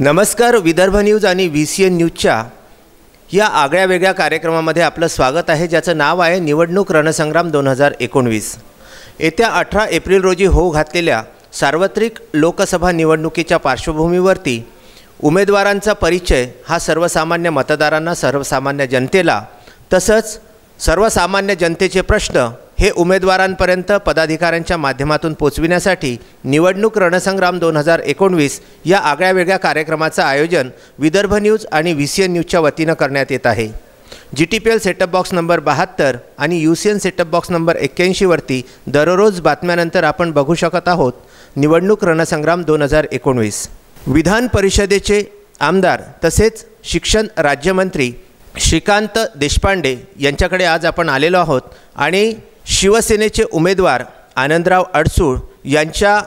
नमस्कार. विदर्भ न्यूज आणि VCN न्यूजच्या या आगळ्या वेगळ्या कार्यक्रमामध्ये आपलं स्वागत आहे, ज्याचं नाव आहे निवडणूक रणसंग्राम 2019. येत्या 18 एप्रिल रोजी होऊ घातलेल्या सार्वत्रिक लोकसभा निवडणुकीच्या पार्श्वभूमीवरती उमेदवारांचा परिचय हा सर्वसामान्य मतदारांना, सर्वसामान्य जनतेला, तसंच सर्वसामान्य जनतेचे प्रश्न हे उमेदवारांपर्यंत पदाधिकाऱ्यांच्या माध्यमातून पोचविण्यासाठी निवडणूक रणसंग्राम 2019 या आगळ्या वेगळ्या कार्यक्रमाचं आयोजन विदर्भ न्यूज आणि VCN न्यूजच्या वतीनं करण्यात येत आहे. GTPL सेटअप बॉक्स नंबर 72 आणि UCN सेटअप बॉक्स नंबर 81 वरती दररोज बातम्यानंतर आपण बघू शकत आहोत निवडणूक रणसंग्राम 2019. विधान परिषदेचे आमदार तसेच शिक्षण राज्यमंत्री श्रीकांत देशपांडे यांच्याकडे आज आपण आलेलो आहोत आणि शिवसेनेचे उमेदवार आनंदराव अडसूळ यांच्या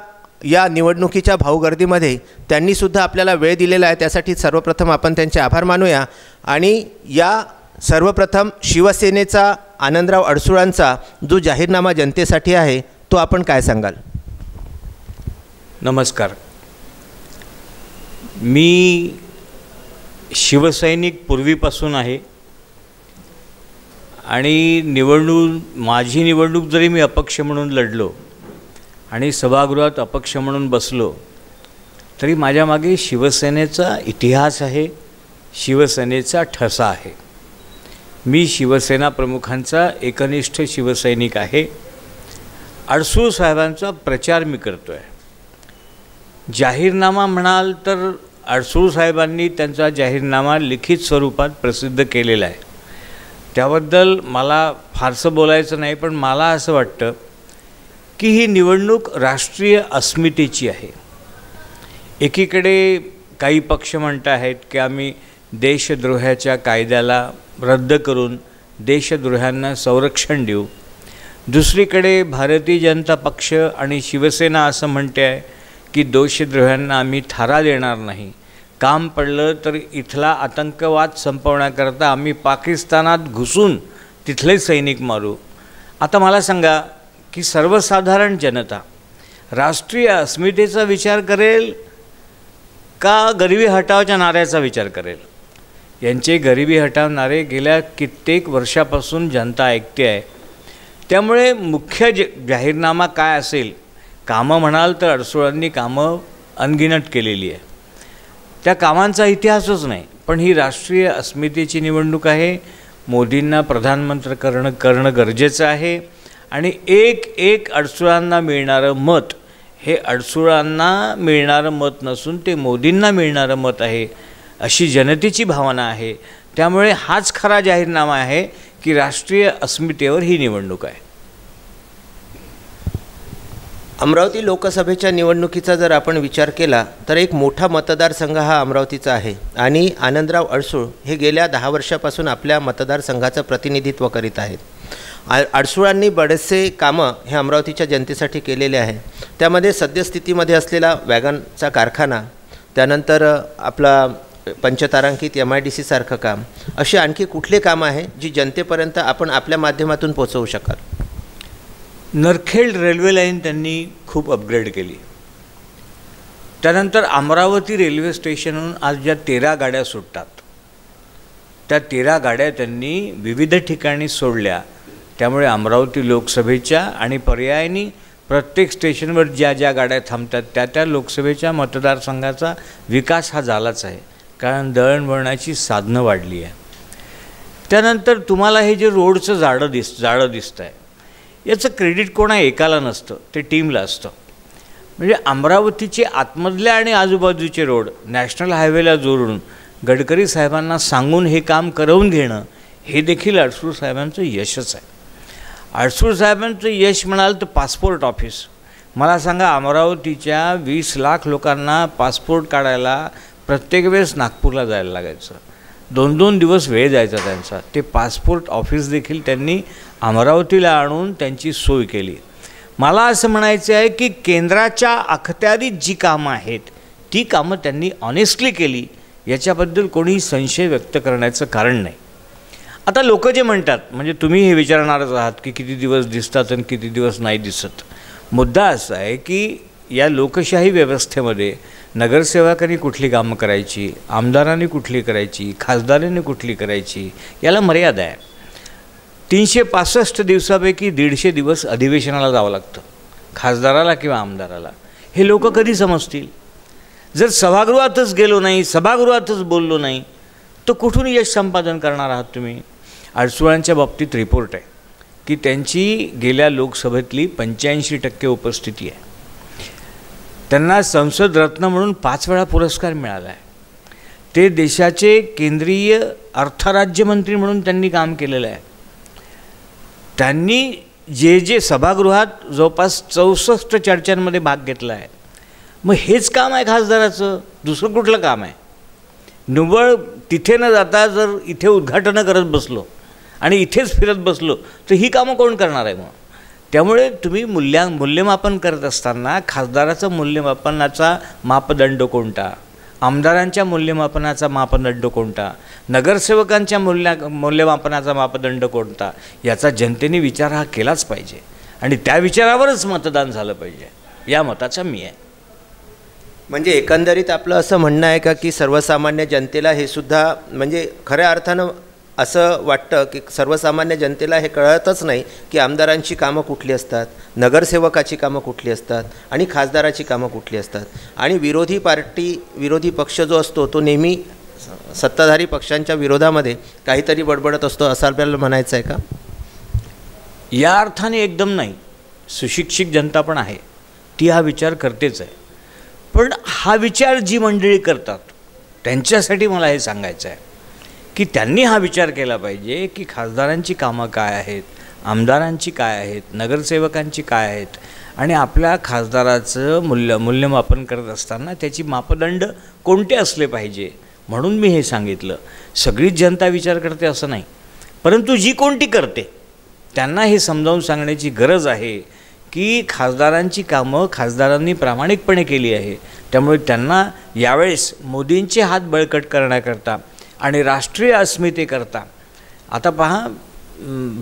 या निवडणुकीच्या भाऊगर्दीमध्ये त्यांनी सुद्धा आपल्याला वेळ दिलेला आहे. त्यासाठी सर्वप्रथम आपण त्यांचे आभार मानूया. आणि या सर्वप्रथम शिवसेनेचा आनंदराव अडसूळांचा जो जाहीरनामा जनतेसाठी आहे तो आपण काय सांगाल? नमस्कार. मी शिवसैनिक पूर्वीपासून आहे आणि माझी निवडणूक जरी मी अपक्ष म्हणून लढलो आणि सभागृहात अपक्ष म्हणून बसलो तरी माझ्या मागे शिवसेनेचा इतिहास आहे, शिवसेनेचा ठसा आहे. मी शिवसेना प्रमुखांचा एकनिष्ठ शिवसैनिक आहे. अडसूळ साहेबांचा प्रचार मी करतो आहे. जाहीरनामा म्हणाल तर अडसूळ साहेबांनी त्यांचा जाहीरनामा लिखित स्वरूपात प्रसिद्ध केलेला आहे. त्याबद्दल मला फारसं बोलायचं नाही, पण मला असं वाटतं की ही निवडणूक राष्ट्रीय अस्मितेची आहे. एकीकडे काही पक्ष म्हणत आहेत की आम्ही देशद्रोहाच्या कायद्याला रद्द करून देशद्रोह्यांना संरक्षण देऊ. दुसरीकडे भारतीय जनता पक्ष आणि शिवसेना असं म्हणते आहे की देशद्रोह्यांना आम्ही थारा देणार नाही. काम पडलं तर इथला आतंकवाद संपवण्याकरता आम्ही पाकिस्तानात घुसून तिथले सैनिक मारू. आता मला सांगा की सर्वसाधारण जनता राष्ट्रीय अस्मितेचा विचार करेल का गरिबी हटावच्या नाऱ्याचा विचार करेल? यांचे गरिबी हटाव नारे गेल्या कित्येक वर्षापासून जनता ऐकते आहे. त्यामुळे मुख्य जाहीरनामा काय असेल? कामं म्हणाल तर अडसूळांनी कामं अनगिनत केलेली आहे. त्या कामांचा इतिहासच नाही, पण ही राष्ट्रीय अस्मितेची निवडणूक आहे. मोदींना प्रधानमंत्री करणं गरजेचं आहे आणि एक अडसूळांना मिळणारं मत हे अडसूळांना मिळणारं मत नसून ते मोदींना मिळणारं मत आहे, अशी जनतेची भावना आहे. त्यामुळे हाच खरा जाहीरनामा आहे की राष्ट्रीय अस्मितेवर ही निवडणूक आहे. अमरावती लोकसभेच्या निवडणुकीचा जर आपण विचार केला तर एक मोठा मतदारसंघ हा अमरावतीचा आहे आणि आनंदराव अडसूळ हे गेल्या 10 वर्षापासून आपल्या मतदारसंघाचं प्रतिनिधित्व करीत आहेत. अडसूळांनी बरेचसे कामं हे अमरावतीच्या जनतेसाठी केलेले आहे. त्यामध्ये सद्यस्थितीमध्ये असलेला वॅगनचा कारखाना, त्यानंतर आपला पंचतारांकित MIDC सारखं काम, अशी आणखी कुठले कामं आहे जी जनतेपर्यंत आपण आपल्या माध्यमातून पोचवू शकाल? नरखेड रेल्वे लाईन त्यांनी खूप अपग्रेड केली. त्यानंतर अमरावती रेल्वे स्टेशनहून आज ज्या 13 गाड्या सुटतात त्या 13 गाड्या त्यांनी विविध ठिकाणी सोडल्या. त्यामुळे अमरावती लोकसभेच्या आणि पर्यायाने प्रत्येक स्टेशनवर ज्या गाड्या थांबतात त्या लोकसभेच्या मतदारसंघाचा विकास हा झालाच आहे, कारण दळणवळणाची साधनं वाढली आहे. त्यानंतर तुम्हाला हे जे रोडचं जाळं दिसतं आहे याचं क्रेडिट कोणा एकाला नसतं, ते टीमला असतं. म्हणजे अमरावतीचे आतमधल्या आणि आजूबाजूचे रोड नॅशनल हायवेला जोडून गडकरी साहेबांना सांगून हे काम करवून घेणं हे देखील अडसूळ साहेबांचं यशच आहे. अडसूळ साहेबांचं यश म्हणाल तर पासपोर्ट ऑफिस. मला सांगा, अमरावतीच्या 20 लाख लोकांना पासपोर्ट काढायला प्रत्येक वेळेस नागपूरला जायला लागायचं. 2-2 दिवस वेळ जायचा त्यांचा. ते पासपोर्ट ऑफिस देखील त्यांनी अमरावतीला आणून त्यांची सोय केली. मला असं म्हणायचं आहे की केंद्राच्या अखत्यारीत जी कामं आहेत ती कामं त्यांनी ऑनेस्टली केली, याच्याबद्दल कोणीही संशय व्यक्त करण्याचं कारण नाही. आता लोक जे म्हणतात, म्हणजे तुम्ही हे विचारणारच आहात की किती दिवस दिसतात आणि किती दिवस नाही दिसत. मुद्दा असा आहे की या लोकशाही व्यवस्थेमध्ये नगरसेवकांनी कुठली कामं करायची, आमदारांनी कुठली करायची, खासदारांनी कुठली करायची, याला मर्यादा आहे. 365 दिवसापैकी 150 दिवस अधिवेशनाला जावं लागतं खासदाराला किंवा आमदाराला. हे लोक कधी समजतील? जर सभागृहातच गेलो नाही, सभागृहातच बोललो नाही, तर कुठून यश संपादन करणार आहात तुम्ही? अडसुळांच्या बाबतीत रिपोर्ट आहे की त्यांची गेल्या लोकसभेतली 85% उपस्थिती आहे. त्यांना संसद रत्न म्हणून 5 वेळा पुरस्कार मिळाला आहे. ते देशाचे केंद्रीय अर्थराज्यमंत्री म्हणून त्यांनी काम केलेलं आहे. त्यांनी जे सभागृहात जवळपास 64 चर्चांमध्ये भाग घेतला आहे. मग हेच काम आहे खासदाराचं, दुसरं कुठलं काम आहे? निव्वळ तिथे न जाता जर इथे उद्घाटनं करत बसलो आणि इथेच फिरत बसलो तर ही कामं कोण करणार आहे मग? त्यामुळे तुम्ही मूल्यमापन करत असताना खासदाराचं मूल्यमापनाचा मापदंड कोणता, आमदारांच्या मूल्यमापनाचा मापदंड कोणता, नगरसेवकांच्या मूल्यमापनाचा मापदंड कोणता, याचा जनतेने विचार हा केलाच पाहिजे आणि त्या विचारावरच मतदान झालं पाहिजे. या मताचा मी आहे. म्हणजे एकंदरीत आपलं असं म्हणणं आहे का की सर्वसामान्य जनतेला हे सुद्धा म्हणजे खऱ्या अर्थानं असं वाटतं की सर्वसामान्य जनतेला हे कळतच नाही की आमदारांची कामं कुठली असतात, नगरसेवकाची कामं कुठली असतात आणि खासदाराची कामं कुठली असतात, आणि विरोधी पक्ष जो असतो तो नेहमी सत्ताधारी पक्षांच्या विरोधामध्ये काहीतरी बडबडत असतो, असं आपल्याला म्हणायचं आहे का? या अर्थाने एकदम नाही. सुशिक्षित जनता पण आहे, ती हा विचार करतेच आहे. पण हा विचार जी मंडळी करतात त्यांच्यासाठी मला हे सांगायचं आहे की त्यांनी हा विचार केला पाहिजे की खासदारांची कामं काय आहेत, आमदारांची काय आहेत, नगरसेवकांची काय आहेत, आणि आपल्या खासदाराचं मूल्यमापन करत असताना त्याची मापदंड कोणते असले पाहिजे. म्हणून मी हे सांगितलं. सगळीच जनता विचार करते असं नाही, परंतु जी कोणती करते त्यांना हे समजावून सांगण्याची गरज आहे की खासदारांची कामं खासदारांनी प्रामाणिकपणे केली आहे. त्यामुळे त्यांना यावेळेस मोदींचे हात बळकट करण्याकरता आणि राष्ट्रीय अस्मितेकरता, आता पहा,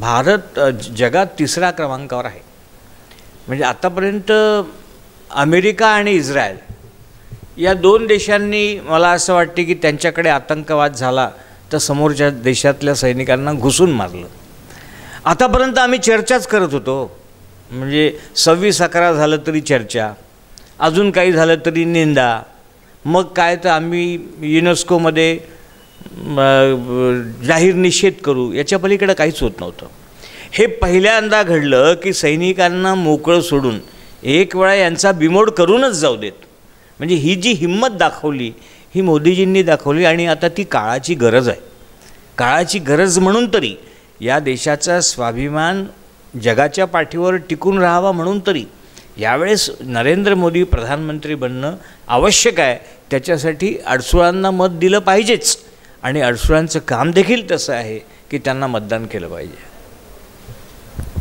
भारत जगात 3ऱ्या क्रमांकावर आहे. म्हणजे आतापर्यंत अमेरिका आणि इस्रायल या 2 देशांनी, मला असं वाटते की त्यांच्याकडे आतंकवाद झाला तर समोरच्या देशातल्या सैनिकांना घुसून मारलं. आतापर्यंत आम्ही चर्चाच करत होतो. म्हणजे 26/11 झालं तरी चर्चा, अजून काही झालं तरी निंदा, मग काय तर आम्ही युनेस्कोमध्ये जाहीर निषेध करू, याच्या पलीकडे काहीच होत नव्हतं. हे पहिल्यांदा घडलं की सैनिकांना मोकळं सोडून एक वेळा यांचा बिमोड करूनच जाऊ देत. म्हणजे ही जी हिंमत दाखवली ही मोदीजींनी दाखवली, आणि आता ती काळाची गरज आहे. काळाची गरज म्हणून तरी या देशाचा स्वाभिमान जगाच्या पाठीवर टिकून राहावा म्हणून तरी यावेळेस नरेंद्र मोदी प्रधानमंत्री बनणं आवश्यक आहे. त्याच्यासाठी अडसुळांना मत दिलं पाहिजेच, आणि अडसुळांचं काम देखील तसं आहे की त्यांना मतदान केलं पाहिजे.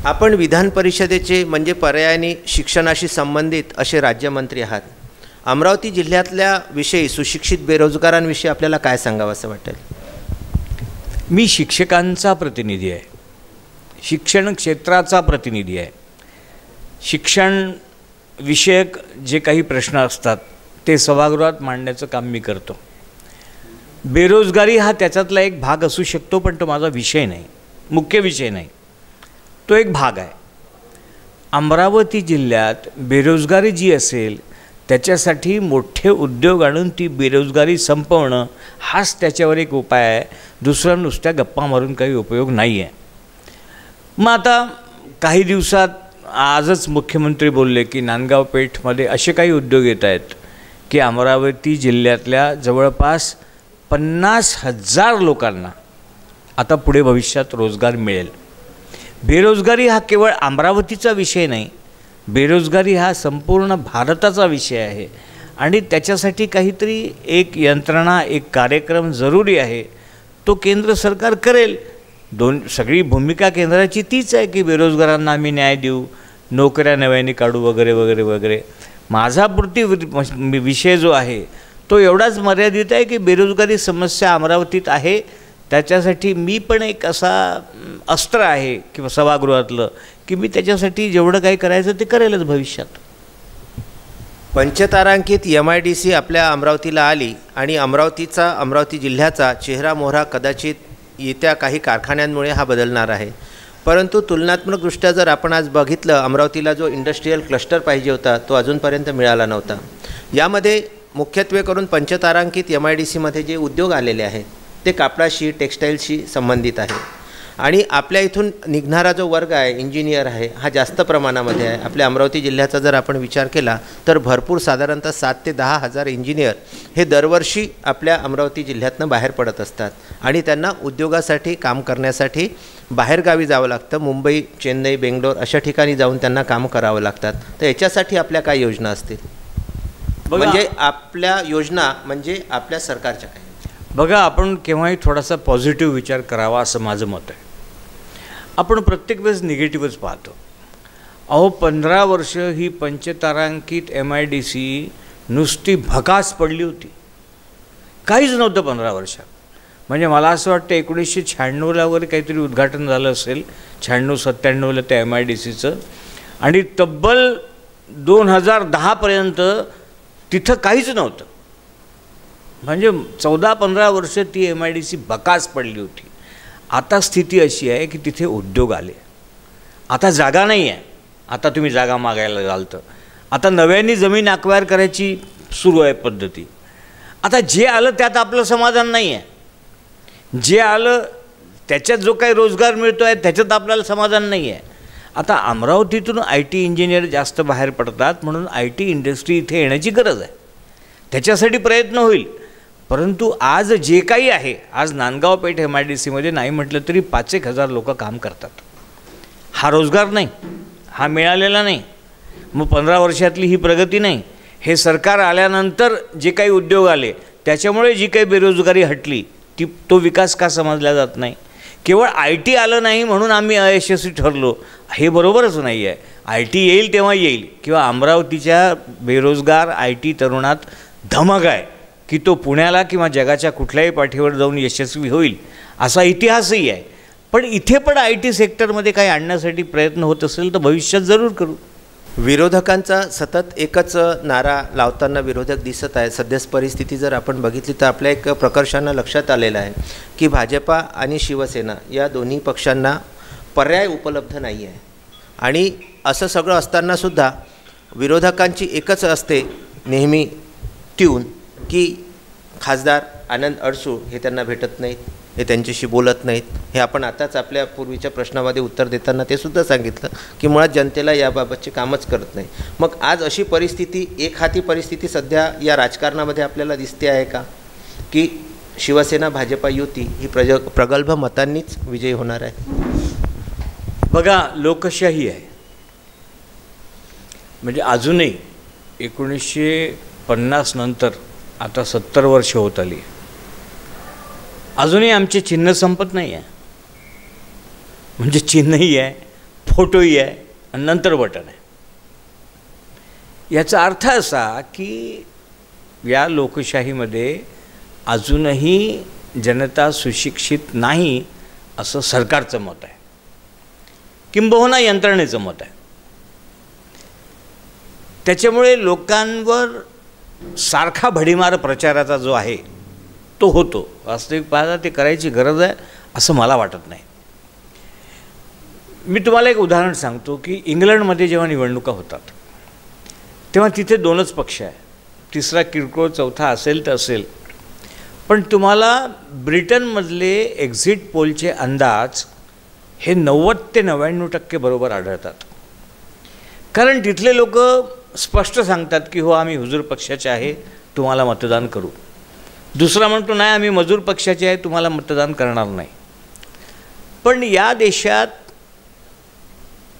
आपण विधान परिषदेचे म्हणजे पर्यायाने शिक्षणाशी संबंधित असे राज्यमंत्री आहात. अमरावती जिल्ह्यातल्या विषयी सुशिक्षित बेरोजगारांविषयी आपल्याला काय सांगावं असं वाटेल? मी शिक्षकांचा प्रतिनिधी आहे, शिक्षण क्षेत्राचा प्रतिनिधी आहे. शिक्षण विषयक जे काही प्रश्न असतात ते सभागृहात मांडण्याचं काम मी करतो. बेरोजगारी हा त्याच्यातला एक भाग असू शकतो, पण तो माझा विषय नाही, मुख्य विषय नाही, तो एक भाग आहे. अमरावती जिल्ह्यात बेरोजगारी जी असेल त्याच्यासाठी मोठे उद्योग आणून ती बेरोजगारी संपवणं हाच त्याच्यावर एक उपाय आहे. दुसरा नुसत्या गप्पा मारून काही उपयोग नाही आहे. मग आता काही दिवसात आजच मुख्यमंत्री बोलले की नांदगाव पेठमध्ये असे काही उद्योग येत आहेत की अमरावती जिल्ह्यातल्या जवळपास 50,000 लोकांना आता पुढे भविष्यात रोजगार मिळेल. बेरोजगारी हा केवळ अमरावतीचा विषय नाही, बेरोजगारी हा संपूर्ण भारताचा विषय आहे, आणि त्याच्यासाठी काहीतरी एक यंत्रणा, एक कार्यक्रम जरुरी आहे. तो केंद्र सरकार करेल. सगळी भूमिका केंद्राची तीच आहे की बेरोजगारांना आम्ही न्याय देऊ, नोकऱ्या नव्याने काढू वगैरे वगैरे वगैरे. माझा पुरती विषय जो आहे तो एवढाच मर्यादित आहे की बेरोजगारी समस्या अमरावतीत आहे, त्याच्यासाठी मी पण एक असा अस्त्र आहे किंवा सभागृहातलं की मी त्याच्यासाठी जेवढं काही करायचं ते करेलच भविष्यात. पंचतारांकित MIDC आपल्या अमरावतीला आली आणि अमरावती जिल्ह्याचा चेहरामोहरा कदाचित येत्या काही कारखान्यांमुळे हा बदलणार आहे. परंतु तुलनात्मकदृष्ट्या जर आपण आज बघितलं, अमरावतीला जो इंडस्ट्रीयल क्लस्टर पाहिजे होता तो अजूनपर्यंत मिळाला नव्हता. यामध्ये मुख्यत्वे करून पंचतारांकित MIDCमध्ये जे उद्योग आलेले आहेत ते कापडाशी, टेक्स्टाईलशी संबंधित आहे. आणि आपल्या इथून निघणारा जो वर्ग आहे, इंजिनियर आहे, हा जास्त प्रमाणामध्ये आहे. आपल्या अमरावती जिल्ह्याचा जर आपण विचार केला तर भरपूर साधारणतः 7 ते 10 हजार इंजिनियर हे दरवर्षी आपल्या अमरावती जिल्ह्यातनं बाहेर पडत असतात आणि त्यांना उद्योगासाठी काम करण्यासाठी बाहेरगावी जावं लागतं. मुंबई, चेन्नई, बेंगलोर अशा ठिकाणी जाऊन त्यांना काम करावं लागतात. तर याच्यासाठी आपल्या काय योजना असतील? म्हणजे आपल्या योजना म्हणजे आपल्या सरकारच्या काय? बघा, आपण केव्हाही थोडासा पॉझिटिव्ह विचार करावा असं माझं मत आहे. आपण प्रत्येक वेळेस निगेटिव्हच पाहतो. 15 वर्ष ही पंचतारांकित MIDC नुसती भकास पडली होती, काहीच नव्हतं 15 वर्षात. म्हणजे मला असं वाटतं 1996ला वगैरे काहीतरी उद्घाटन झालं असेल, 96-97ला त्या MIDCचं, आणि तब्बल 2010पर्यंत तिथं काहीच नव्हतं. म्हणजे 14-15 वर्ष ती MIDC भकास पडली होती. आता स्थिती अशी आहे की तिथे उद्योग आले, आता जागा नाही आहे. आता तुम्ही जागा मागायला जाल तर आता नव्याने जमीन अक्वायर करायची सुरू आहे पद्धती. आता जे आलं त्यात आपलं समाधान नाही आहे. जे आलं त्याच्यात जो काही रोजगार मिळतो आहे त्याच्यात आपल्याला समाधान नाही आहे. आता अमरावतीतून IT इंजिनियर जास्त बाहेर पडतात म्हणून IT इंडस्ट्री इथे येण्याची गरज आहे. त्याच्यासाठी प्रयत्न होईल. परंतु आज जे काही आहे, आज नांदगाव पेठ MIDCमध्ये नाही म्हटलं तरी 5-1 हजार लोक काम करतात. हा रोजगार नाही, हा मिळालेला नाही. मग 15 वर्षातली ही प्रगती नाही. हे सरकार आल्यानंतर जे काही उद्योग आले त्याच्यामुळे जी काही बेरोजगारी हटली तो विकास का समजला जात नाही? केवळ IT आलं नाही म्हणून आम्ही अयशस्वी ठरलो हे बरोबरच नाही आहे. IT येईल तेव्हा येईल. किंवा अमरावतीच्या बेरोजगार IT तरुणात धमक आहे की तो पुण्याला किंवा जगाच्या कुठल्याही पाठीवर जाऊन यशस्वी होईल असा इतिहासही आहे. पण इथे पण IT सेक्टरमध्ये काही आणण्यासाठी प्रयत्न होत असेल तर भविष्यात जरूर करू. विरोधकांचा सतत एकच नारा लावताना विरोधक दिसत आहे. सध्याच परिस्थिती जर आपण बघितली तर आपल्या एक प्रकर्षानं लक्षात आलेलं आहे की भाजपा आणि शिवसेना या दोन्ही पक्षांना पर्याय उपलब्ध नाही आहे. आणि असं सगळं असतानासुद्धा विरोधकांची एकच असते नेहमी ट्यून की खासदार आनंद अडसूळ हे त्यांना भेटत नाहीत, हे त्यांच्याशी बोलत नाहीत. हे आपण आताच आपल्या पूर्वीच्या प्रश्नामध्ये उत्तर देताना ते सुद्धा सांगितलं की मुळात जनतेला याबाबतचे कामच करत नाही. मग आज अशी परिस्थिती, एकहाती परिस्थिती सध्या या राजकारणामध्ये आपल्याला दिसते आहे का की शिवसेना भाजपा युती ही प्रगल्भ मतांनीच विजयी होणार आहे? बघा, लोकशाही आहे. म्हणजे अजूनही 1950 नंतर आता 70 वर्ष होत आली, अजूनही आमचे चिन्ह संपत नाही आहे. म्हणजे चिन्हही आहे, फोटोही आहे आणि नंतर बटन आहे. याचा अर्थ असा की या लोकशाहीमध्ये अजूनही जनता सुशिक्षित नाही असं सरकारचं मत आहे, किंबहुना यंत्रणेचं मत आहे. त्याच्यामुळे लोकांवर सारखा भडीमार प्रचाराचा जो आहे तो होतो. वास्तविक पाहता ते करायची गरज आहे असं मला वाटत नाही. मी तुम्हाला एक उदाहरण सांगतो की इंग्लंडमध्ये जेव्हा निवडणुका होतात तेव्हा तिथे 2च पक्ष आहे. तिसरा किरकोळ, चौथा असेल तर असेल. पण तुम्हाला ब्रिटनमधले एक्झिट पोलचे अंदाज हे 90 ते 99% बरोबर आढळतात. कारण तिथले लोक स्पष्ट सांगतात की हो, आम्ही हुजूर पक्षाचे आहे, तुम्हाला मतदान करू. दुसरा म्हणतो नाही, आम्ही मजूर पक्षाचे आहे, तुम्हाला मतदान करणार नाही. पण या देशात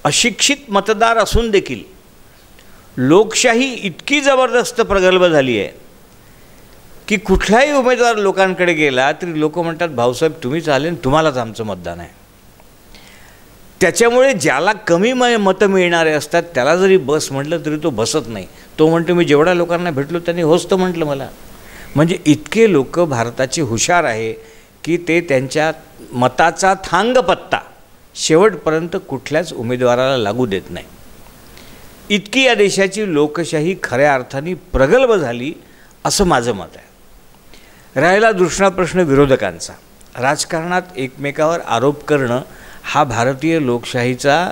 अशिक्षित मतदार असून देखील लोकशाही इतकी जबरदस्त प्रगल्भ झाली आहे की कुठलाही उमेदवार लोकांकडे गेला तरी लोक म्हणतात, भाऊसाहेब तुम्हीच आले आणि तुम्हालाच आमचं मतदान आहे. त्याच्यामुळे ज्याला कमी मतं मिळणारे असतात त्याला जरी बस म्हटलं तरी तो बसत नाही. तो म्हणतो मी जेवढ्या लोकांना भेटलो त्यांनी होच तर म्हटलं मला. म्हणजे इतके लोक भारताचे हुशार आहे की ते त्यांच्या मताचा थांगपत्ता शेवटपर्यंत कुठल्याच उमेदवाराला लागू देत नाही. इतकी या देशाची लोकशाही खऱ्या अर्थाने प्रगल्भ झाली असं माझं मत आहे. राहिला दुसरा प्रश्न विरोधकांचा. राजकारणात एकमेकावर आरोप करणं हा भारतीय लोकशाहीचा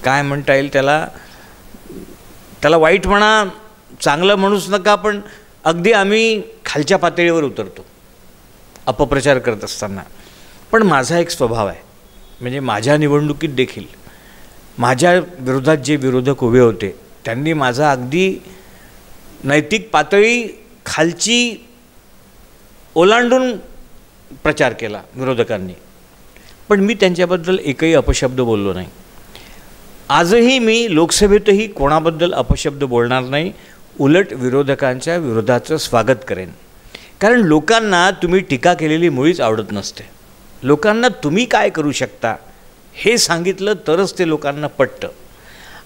काय म्हणता येईल त्याला वाईट म्हणा, चांगलं म्हणूच नका, पण अगदी आम्ही खालच्या पातळीवर उतरतो अपप्रचार करत असताना. पण माझा एक स्वभाव आहे, म्हणजे माझ्या निवडणुकीत देखील माझ्या विरोधात जे विरोधक उभे होते त्यांनी माझा अगदी नैतिक पातळी खालची ओलांडून प्रचार केला विरोधकांनी, पण मी त्यांच्याबद्दल एकही अपशब्द बोललो नाही. आजही मी लोकसभेतही कोणाबद्दल अपशब्द बोलणार नाही, उलट विरोधकांच्या विरोधाचं स्वागत करेन. कारण लोकांना तुम्ही टीका केलेली मुळीच आवडत नसते. लोकांना तुम्ही काय करू शकता हे सांगितलं तरच ते लोकांना पटतं.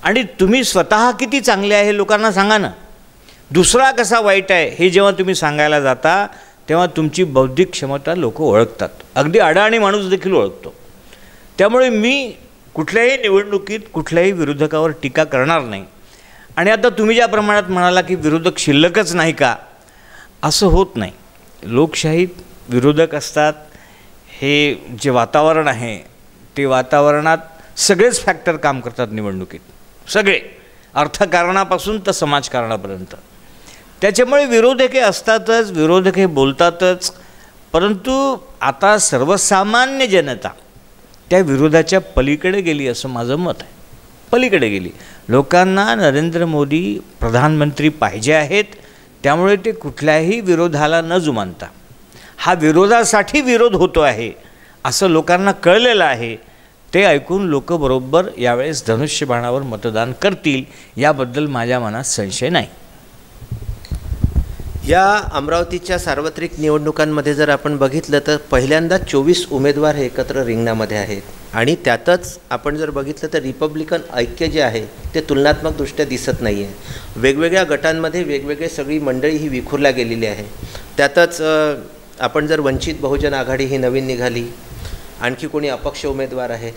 आणि तुम्ही स्वतः किती चांगले आहे हे लोकांना सांगा ना. दुसरा कसा वाईट आहे हे जेव्हा तुम्ही सांगायला जाता तेव्हा तुमची बौद्धिक क्षमता लोक ओळखतात. अगदी अडाणी माणूस देखील ओळखतो. त्यामुळे मी कुठल्याही निवडणुकीत कुठल्याही विरोधकावर टीका करणार नाही. आणि आता तुम्ही ज्या प्रमाणात म्हणाला की विरोधक शिल्लकच नाही का, असं होत नाही. लोकशाहीत विरोधक असतात. हे जे वातावरण आहे ते वातावरणात सगळेच फॅक्टर काम करतात निवडणुकीत, सगळे, अर्थकारणापासून तर समाजकारणापर्यंत. त्याच्यामुळे विरोधक हे असतातच, विरोधक हे बोलतातच. परंतु आता सर्वसामान्य जनता त्या विरोधाच्या पलीकडे गेली असं माझं मत आहे. पलीकडे गेली. लोकांना नरेंद्र मोदी प्रधानमंत्री पाहिजे आहेत. त्यामुळे ते कुठल्याही विरोधाला न जुमानता हा विरोधासाठी विरोध होतो आहे असं लोकांना कळलेलं आहे. ते ऐकून लोक बरोबर यावेळेस धनुष्यबाणावर मतदान करतील याबद्दल माझ्या मनात संशय नाही. या अमरावतीच्या सार्वत्रिक निवडणुकांमध्ये जर आपण बघितलं तर पहिल्यांदा 24 उमेदवार हे एकत्र रिंगणामध्ये आहेत. आणि त्यातच आपण जर बघितलं तर रिपब्लिकन ऐक्य जे आहे ते तुलनात्मकदृष्ट्या दिसत नाही आहे. वेगवेगळ्या गटांमध्ये वेगवेगळे सगळी मंडळी ही विखुरल्या गेलेली आहे. त्यातच आपण जर वंचित बहुजन आघाडी ही नवीन निघाली, आणखी कोणी अपक्ष उमेदवार आहे,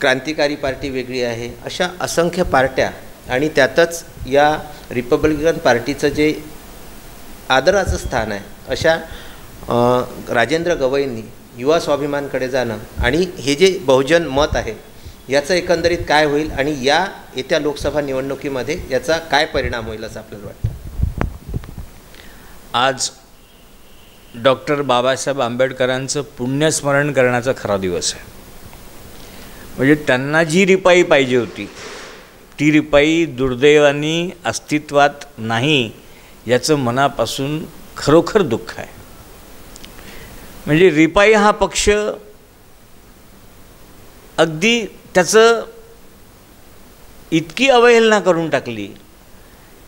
क्रांतिकारी पार्टी वेगळी आहे, अशा असंख्य पार्ट्या. आणि त्यातच या रिपब्लिकन पार्टीचं जे आदराचं स्थान आहे अशा राजेंद्र गवईंनी युवा स्वाभिमानकडे जाणं आणि हे जे बहुजन मत आहे याचं एकंदरीत काय होईल आणि या येत्या लोकसभा निवडणुकीमध्ये याचा काय परिणाम होईल असं आपल्याला वाटतं. आज डॉक्टर बाबासाहेब आंबेडकरांचं पुण्यस्मरण करण्याचा खरा दिवस आहे. म्हणजे त्यांना जी रिपाई पाहिजे होती ती रिपाई दुर्दैवाने अस्तित्वात नाही याचं मनापासून खरोखर दुःख आहे. म्हणजे रिपाई हा पक्ष अगदी त्याचं इतकी अवहेलना करून टाकली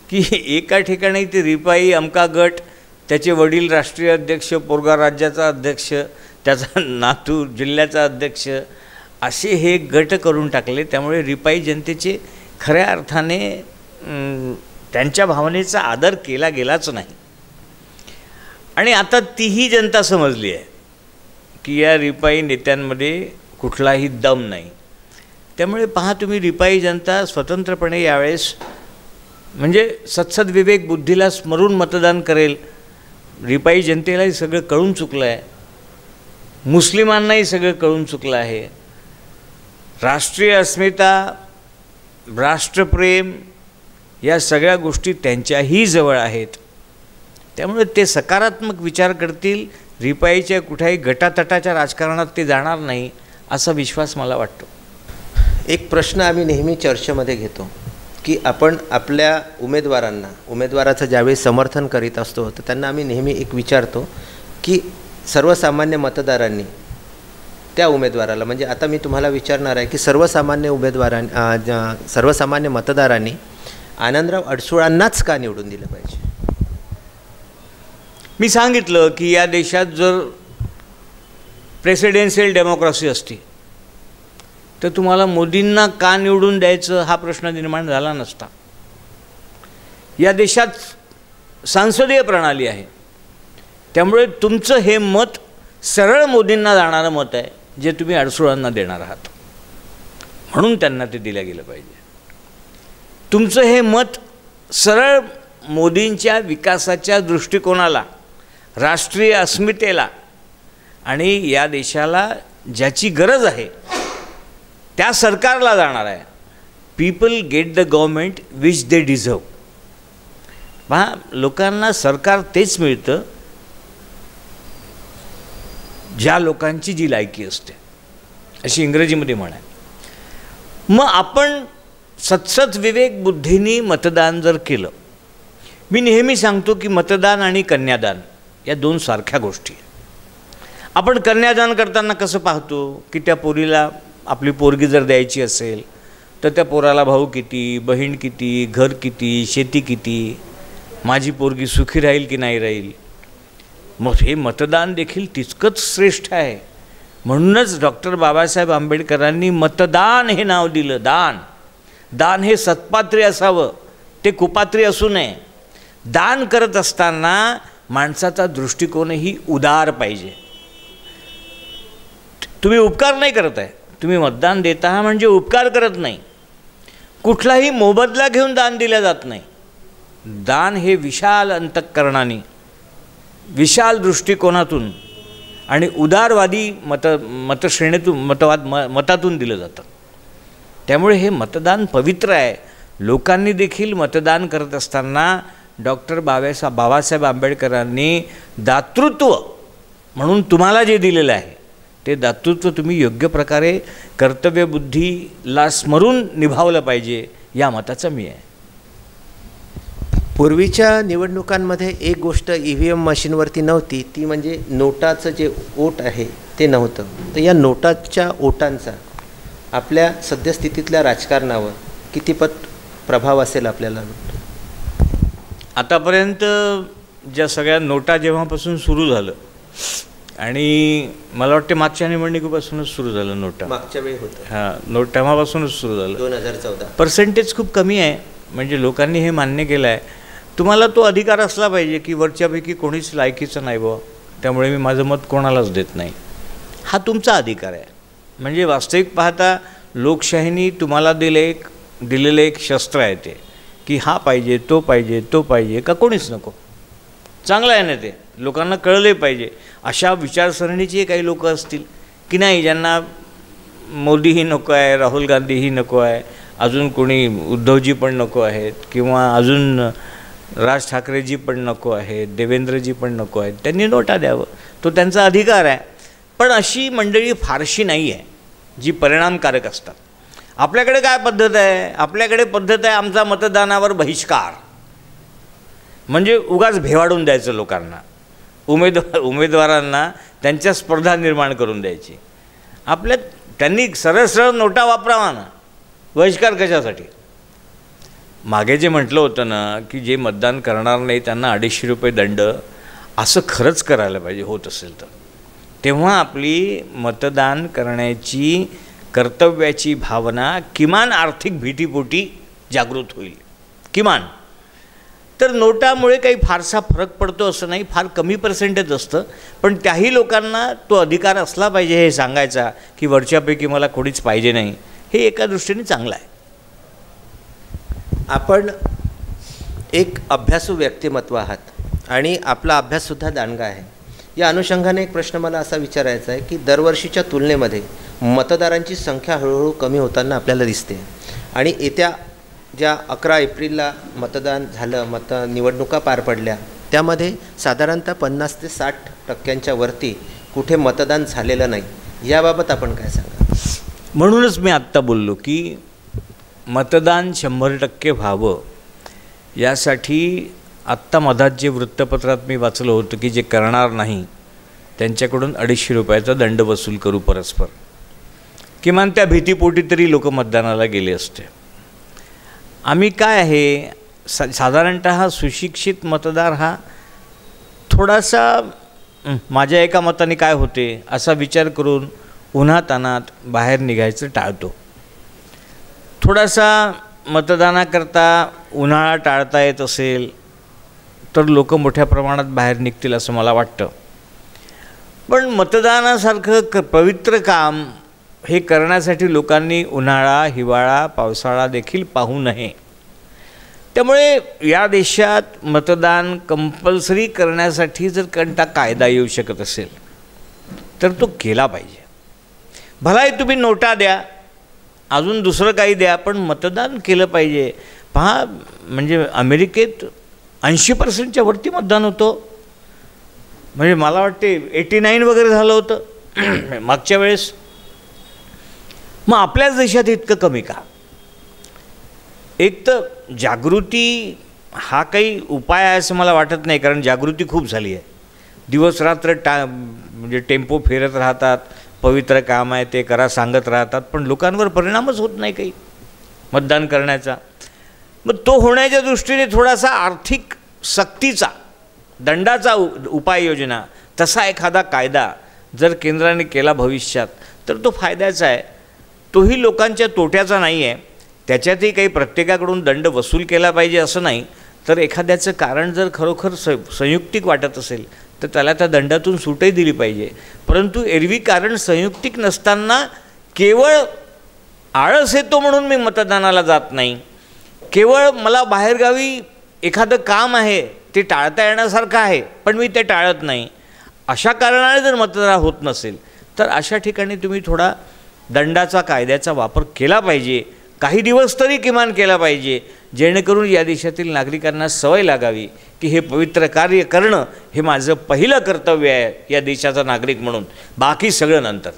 की एका ठिकाणी ती रिपाई अमका गट, त्याचे वडील राष्ट्रीय अध्यक्ष, पोरगा राज्याचा अध्यक्ष, त्याचा नातू जिल्ह्याचा अध्यक्ष, असे हे गट करून टाकले. त्यामुळे रिपाई जनतेचे खऱ्या अर्थाने त्यांच्या भावनेचा आदर केला गेलाच नाही. आणि आता तीही जनता समजली आहे की या रिपाई नेत्यांमध्ये कुठलाही दम नाही. त्यामुळे पहा तुम्ही, रिपाई जनता स्वतंत्रपणे यावेळेस म्हणजे सत्सद विवेक बुद्धीला स्मरून मतदान करेल. रिपाई जनतेलाही सगळं कळून चुकलं आहे, मुस्लिमांनाही सगळं कळून चुकलं आहे. राष्ट्रीय अस्मिता, राष्ट्रप्रेम या सगळ्या गोष्टी त्यांच्याही जवळ आहेत. त्यामुळे ते सकारात्मक विचार करतील. रिपाईच्या कुठल्याही गटातटाच्या राजकारणात ते जाणार नाही असा विश्वास मला वाटतो. एक प्रश्न आम्ही नेहमी चर्चेमध्ये घेतो की आपण आपल्या उमेदवाराचं ज्यावेळी समर्थन करीत असतो तर त्यांना आम्ही नेहमी एक विचारतो की सर्वसामान्य मतदारांनी त्या उमेदवाराला, म्हणजे आता मी तुम्हाला विचारणार आहे की सर्वसामान्य मतदारांनी आनंदराव अडसुळांनाच का निवडून दिलं पाहिजे. मी सांगितलं की या देशात जर प्रेसिडेन्शियल डेमोक्रेसी असती तर तुम्हाला मोदींना का निवडून द्यायचं हा प्रश्न निर्माण झाला नसता. या देशात संसदीय प्रणाली आहे. त्यामुळे तुमचं हे मत सरळ मोदींना जाणारं मत आहे जे तुम्ही अडसुळांना देणार आहात. म्हणून त्यांना ते दिलं गेलं पाहिजे. तुमचं हे मत सरळ मोदींच्या विकासाच्या दृष्टिकोनाला, राष्ट्रीय अस्मितेला आणि या देशाला ज्याची गरज आहे त्या सरकारला जाणार आहे. People get the government which they deserve. पहा, लोकांना सरकार तेच मिळतं ज्या लोकांची जी लायकी असते, अशी इंग्रजीमध्ये म्हण आहे. मग आपण सतसत विवेक बुद्धीने मतदान जर केलं, मी नेहमी सांगतो की मतदान आणि कन्यादान या दोन सारख्या गोष्टी. आपण कन्यादान करताना कसं पाहतो की त्या पोरीला, आपली पोरगी जर द्यायची असेल तर त्या पोराला भाऊ किती, बहीण किती, घर किती, शेती किती, माझी पोरगी सुखी राहील की नाही राहील. मग हे मतदान देखील तितकंच श्रेष्ठ आहे. म्हणूनच डॉक्टर बाबासाहेब आंबेडकरांनी मतदान हे नाव दिलं. दान, दान हे सत्पात्री असावं, ते कुपात्री असू नये. दान करत असताना माणसाचा दृष्टिकोनही उदार पाहिजे. तुम्ही उपकार नाही करत आहे, तुम्ही मतदान देता म्हणजे उपकार करत नाही. कुठलाही मोबदला घेऊन दान दिलं जात नाही. दान हे विशाल अंतःकरणाने, विशाल दृष्टिकोनातून आणि उदारवादी मतश्रेणीतून, मतातून दिलं जातं. त्यामुळे हे मतदान पवित्र आहे. लोकांनी देखील मतदान करत असताना डॉक्टर बाबासाहेब आंबेडकरांनी दातृत्व म्हणून तुम्हाला जे दिलेलं आहे ते दातृत्व तुम्ही योग्य प्रकारे कर्तव्यबुद्धीला स्मरून निभावलं पाहिजे, या मताचा मी आहे. पूर्वीच्या निवडणुकांमध्ये एक गोष्ट EVM मशीनवरती नव्हती, ती म्हणजे नोटाचं जे ओट आहे ते नव्हतं. तर या नोटाच्या ओटांचा आपल्या सद्यस्थितीतल्या राजकारणावर कितीपत प्रभाव असेल आपल्याला? आतापर्यंत ज्या सगळ्या नोटा जेव्हापासून सुरू झालं, आणि मला वाटते मागच्या निवडणुकीपासूनच सुरू झालं नोटा, मागच्या वेळी होतं, हां, नोट तेव्हापासूनच सुरू झालं. 2014. पर्सेंटेज खूप कमी आहे. म्हणजे लोकांनी हे मान्य केलं आहे, तुम्हाला तो अधिकार असला पाहिजे की वरच्यापैकी कोणीच लायकीचं नाही बुवा, त्यामुळे मी माझं मत कोणालाच देत नाही. हा तुमचा अधिकार आहे. म्हणजे वास्तविक पाहता लोकशाहीने तुम्हाला दिलेलं एक शस्त्र आहे ते, की हा पाहिजे, तो पाहिजे, तो पाहिजे, का कोणीच नको. चांगलं आहे ना ते, लोकांना कळले पाहिजे. अशा विचारसरणीचे काही लोक असतील की नाही, ज्यांना मोदीही नको आहे, राहुल गांधीही नको आहे, अजून कोणी उद्धवजी पण नको आहेत, किंवा अजून राज ठाकरेजी पण नको आहेत, देवेंद्रजी पण नको आहेत, त्यांनी नोटा द्यावं, तो त्यांचा अधिकार आहे. पण अशी मंडळी फारशी नाही आहे जी परिणामकारक असतात. आपल्याकडे काय पद्धत आहे? आपल्याकडे पद्धत आहे आमचा मतदानावर बहिष्कार, म्हणजे उगाच भेवाडून द्यायचं लोकांना, उमेदवारांना त्यांच्या स्पर्धा निर्माण करून द्यायची. त्यांनी सरळ सरळ नोटा वापरावा ना, बहिष्कार कशासाठी? मागे जे म्हटलं होतं ना की जे मतदान करणार नाही त्यांना 250 रुपये दंड, असं खरंच करायला पाहिजे होत असेल तर. तेव्हा आपली मतदान करण्याची, कर्तव्याची भावना किमान आर्थिक भीतीपोटी जागृत होईल, किमान. तर नोटामुळे काही फारसा फरक पडतो असं नाही, फार कमी पर्सेंटेज असतं. पण त्याही लोकांना तो अधिकार असला पाहिजे हे सांगायचा की वरच्यापैकी मला कोणीच पाहिजे नाही, हे एका दृष्टीने चांगलं आहे. आपण एक अभ्यासू व्यक्तिमत्व आहात आणि आपला अभ्याससुद्धा दांडगा आहे. या अनुषंगाने एक प्रश्न मला असा विचारायचा आहे की दरवर्षीच्या तुलनेमध्ये मतदारांची संख्या हळूहळू कमी होताना आपल्याला दिसते, आणि येत्या ज्या 11 एप्रिलला मतदान झालं, निवडणुका पार पडल्या, त्यामध्ये साधारणतः 50 ते 60% वरती कुठे मतदान झालेलं नाही. याबाबत आपण काय सांगा? म्हणूनच मी आत्ता बोललो की मतदान 100% व्हावं, यासाठी आत्ता मधात जे वृत्तपत्रात मी वाचलं होतं की जे करणार नाही त्यांच्याकडून 250 रुपयाचा दंड वसूल करू परस्पर. किमान त्या भीतीपोटी तरी लोक मतदानाला गेले असते. आम्ही काय आहे, साधारणतः सुशिक्षित मतदार हा थोडासा माझ्या एका मताने काय होते असा विचार करून उन्हातानात बाहेर निघायचं टाळतो. थोडासा मतदानाकरता उन्हाळा टाळता येत असेल तर लोक मोठ्या प्रमाणात बाहेर निघतील असं मला वाटतं. पण मतदानासारखं पवित्र काम हे करण्यासाठी लोकांनी उन्हाळा, हिवाळा, पावसाळा देखील पाहू नये. त्यामुळे या देशात मतदान कंपल्सरी करण्यासाठी जर कोणता कायदा येऊ शकत असेल तर तो केला पाहिजे. भलाही तुम्ही नोटा द्या, अजून दुसरं काही द्या, पण मतदान केलं पाहिजे. पहा, म्हणजे अमेरिकेत 80%च्या वरती मतदान होतं. म्हणजे मला वाटते 89 वगैरे झालं होतं मागच्या वेळेस. मग आपल्याच देशात इतकं कमी का? एक तर जागृती हा काही उपाय आहे असं मला वाटत नाही, कारण जागृती खूप झाली आहे. दिवसरात्र म्हणजे टेम्पो फिरत राहतात, पवित्र काम आहे ते करा सांगत राहतात, पण लोकांवर परिणामच होत नाही काही मतदान करण्याचा. मग तो होण्याच्या दृष्टीने थोडासा आर्थिक सक्तीचा, दंडाचा उपाययोजना, तसा एखादा कायदा जर केंद्राने केला भविष्यात तर तो फायद्याचा आहे. तोही लोकांच्या तोट्याचा नाही आहे. त्याच्यातही काही प्रत्येकाकडून दंड वसूल केला पाहिजे असं नाही, तर एखाद्याचं कारण जर खरोखर संयुक्तिक वाटत असेल तर त्याला त्या दंडातून सूटही दिली पाहिजे. परंतु एरवी कारण संयुक्तिक नसताना केवळ आळस येतो म्हणून मी मतदानाला जात नाही, केवळ मला बाहेरगावी एखादं काम आहे ते टाळता येण्यासारखं आहे पण मी ते टाळत नाही, अशा कारणाने जर मतदान होत नसेल तर अशा ठिकाणी तुम्ही थोडा दंडाचा, कायद्याचा वापर केला पाहिजे. काही दिवस तरी किमान केला पाहिजे, जेणेकरून या देशातील नागरिकांना सवय लागावी की हे पवित्र कार्य करणं हे माझं पहिलं कर्तव्य आहे या देशाचा नागरिक म्हणून, बाकी सगळं नंतर.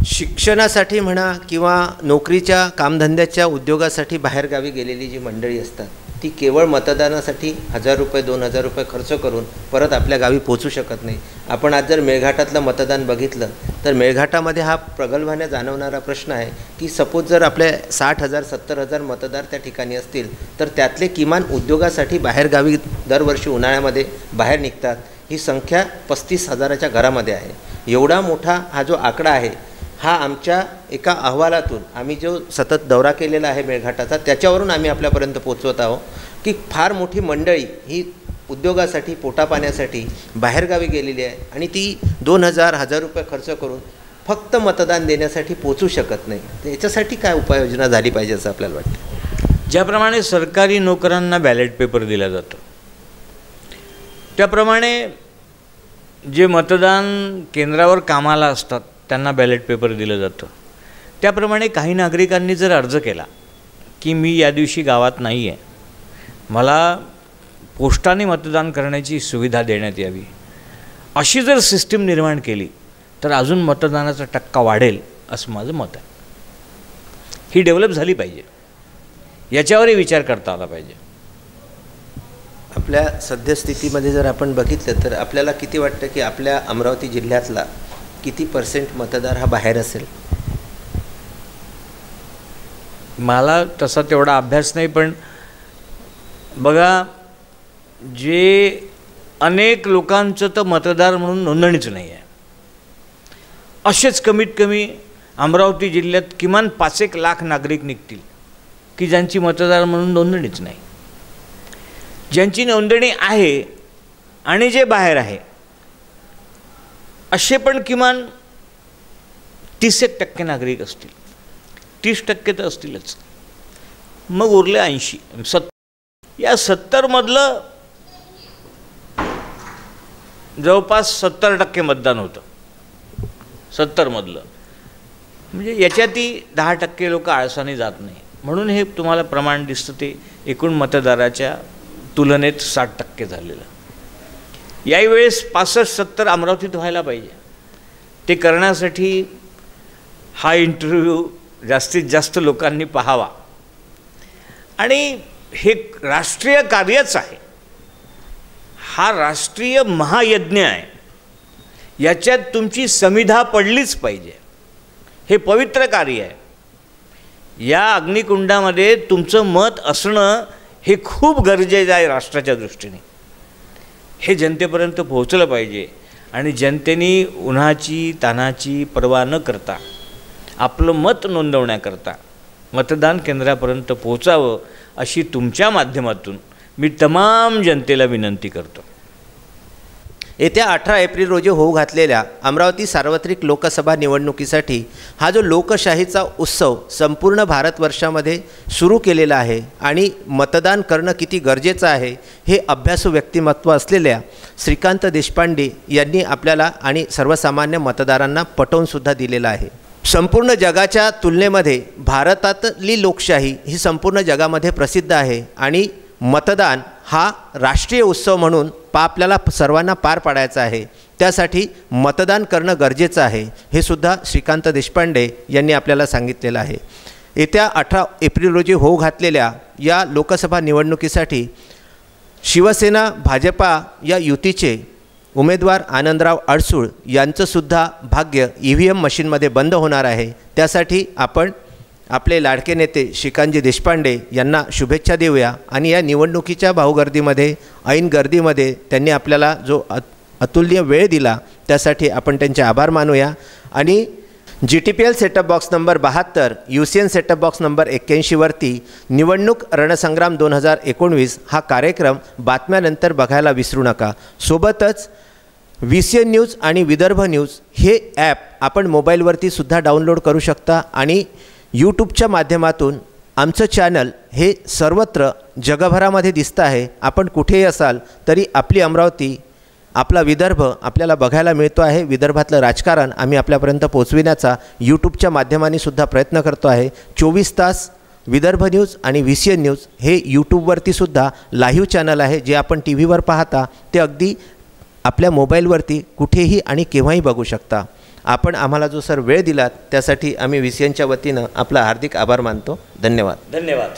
शिक्षणासाठी म्हणा किंवा नोकरीच्या, कामधंद्याच्या, उद्योगासाठी बाहेरगावी गेलेली जी मंडळी असतात ती केवळ मतदानासाठी 1000 रुपये 2000 रुपये खर्च करून परत आपल्या गावी पोचू शकत नाही. आपण आज जर मेळघाटातलं मतदान बघितलं तर मेळघाटामध्ये हा प्रगल्भाने जाणवणारा प्रश्न आहे की सपोज जर आपले 60,000 70,000 मतदार त्या ठिकाणी असतील तर त्यातले किमान उद्योगासाठी बाहेरगावी दरवर्षी उन्हाळ्यामध्ये बाहेर निघतात ही संख्या 35,000च्या घरामध्ये आहे. एवढा मोठा हा जो आकडा आहे हा आमच्या एका अहवालातून, आम्ही जो सतत दौरा केलेला आहे मेळघाटाचा त्याच्यावरून आम्ही आपल्यापर्यंत पोचवत आहोत की फार मोठी मंडळी ही उद्योगासाठी, पोटापाण्यासाठी बाहेरगावी गेलेली आहे आणि ती 2000 रुपये खर्च करून फक्त मतदान देण्यासाठी पोचू शकत नाही. तर याच्यासाठी काय उपाययोजना झाली पाहिजे असं आपल्याला वाटतं? ज्याप्रमाणे सरकारी नोकरांना बॅलेट पेपर दिला जातो त्याप्रमाणे जे मतदान केंद्रावर कामाला असतात त्यांना बॅलेट पेपर दिलं जातं. त्याप्रमाणे काही नागरिकांनी जर अर्ज केला की मी या दिवशी गावात नाही आहे, मला पोस्टाने मतदान करण्याची सुविधा देण्यात यावी, अशी जर सिस्टीम निर्माण केली तर अजून मतदानाचा टक्का वाढेल असं माझं मत आहे. ही डेव्हलप झाली पाहिजे, याच्यावरही विचार करता आला पाहिजे. आपल्या सद्यस्थितीमध्ये जर आपण बघितलं तर आपल्याला किती वाटतं की आपल्या अमरावती जिल्ह्यातला किती % मतदार हा बाहेर असेल? मला तसा तेवढा अभ्यास नाही, पण बघा, जे अनेक लोकांचं तर मतदार म्हणून नोंदणीच नाही आहे, असेच कमीत कमी अमरावती जिल्ह्यात किमान 5-1 लाख नागरिक निघतील की ज्यांची मतदार म्हणून नोंदणीच नाही. ज्यांची नोंदणी आहे आणि जे बाहेर आहे असे पण किमान 30% नागरिक असतील, 30% तर असतीलच. मग उरले 80-70. या 70मधलं जवळपास 70% मतदान होतं. 70मधलं म्हणजे याच्यातही 10% लोक आळसाने जात नाही, म्हणून हे तुम्हाला प्रमाण दिसतं ते एकूण मतदाराच्या तुलनेत 60% झालेलं. यावेळेस 65-70 अमरावतीत व्हायला पाहिजे. ते करण्यासाठी हा इंटरव्ह्यू जास्तीत जास्त लोकांनी पाहावा आणि हे राष्ट्रीय कार्यच आहे, हा राष्ट्रीय महायज्ञ आहे, याच्यात तुमची समिधा पडलीच पाहिजे. हे पवित्र कार्य आहे. या अग्निकुंडामध्ये तुमचं मत असणं हे खूप गरजेचं आहे राष्ट्राच्या दृष्टीने. हे जनतेपर्यंत पोहोचलं पाहिजे आणि जनतेने उन्हाची तानाची पर्वा न करता आपलं मत नोंदवण्याकरता मतदान केंद्रापर्यंत पोहोचावं अशी तुमच्या माध्यमातून मी तमाम जनतेला विनंती करतो. येत्या 18 एप्रिल रोजी होऊ घातलेल्या अमरावती सार्वत्रिक लोकसभा निवडणुकीसाठी हा जो लोकशाहीचा उत्सव संपूर्ण भारतवर्षामध्ये सुरू केलेला आहे आणि मतदान करणं किती गरजेचं आहे हे अभ्यासू व्यक्तिमत्व असलेल्या श्रीकांत देशपांडे यांनी आपल्याला आणि सर्वसामान्य मतदारांना पटवूनसुद्धा दिलेलं आहे. संपूर्ण जगाच्या तुलनेमध्ये भारतातली लोकशाही ही संपूर्ण जगामध्ये प्रसिद्ध आहे आणि मतदान हा राष्ट्रीय उत्सव म्हणून आपल्याला सर्वांना पार पाडायचा आहे. त्यासाठी मतदान करणं गरजेचं आहे हे सुद्धा श्रीकांत देशपांडे यांनी आपल्याला सांगितलेलं आहे. येत्या 18 एप्रिल रोजी होऊ घातलेल्या या लोकसभा निवडणुकीसाठी शिवसेना भाजपा या युतीचे उमेदवार आनंदराव अडसूळ यांचंसुद्धा भाग्य EVM मशीनमध्ये बंद होणार आहे. त्यासाठी आपण आपले लाडके नेते श्रीकांतजी देशपांडे यांना शुभेच्छा देऊया आणि या निवडणुकीच्या भाऊगर्दीमध्ये ऐन गर्दीमध्ये त्यांनी आपल्याला जो अतुलनीय वेळ दिला त्यासाठी आपण त्यांचे आभार मानूया. आणि GTPL setup box number 72 UCN setup box number 81वरती निवडणूक रणसंग्राम 2019 हा कार्यक्रम बातम्यानंतर बघायला विसरू नका. सोबतच VCN न्यूज आणि विदर्भ न्यूज हे ॲप आपण मोबाईलवरती सुद्धा डाउनलोड करू शकता आणि यूट्यूबच्या माध्यमातून आमचं चॅनल हे सर्वत्र जगभरामध्ये दिसतं आहे. आपण कुठेही असाल तरी आपली अमरावती आपला विदर्भ आपल्याला बघायला मिळतो आहे. विदर्भातलं राजकारण आम्ही आपल्यापर्यंत पोहोचविण्याचा यूट्यूबच्या माध्यमाने सुद्धा प्रयत्न करतो आहे. 24 तास विदर्भ न्यूज आणि VCN न्यूज हे यूट्यूबवरती सुद्धा लाईव्ह चॅनल आहे. जे आपण टी व्हीवर पाहता ते अगदी आपल्या मोबाईलवरती कुठेही आणि केव्हाही बघू शकता. आपण आम्हाला जो सर वेळ दिलात त्यासाठी आम्ही VCNच्या वतीनं आपला हार्दिक आभार मानतो. धन्यवाद. धन्यवाद.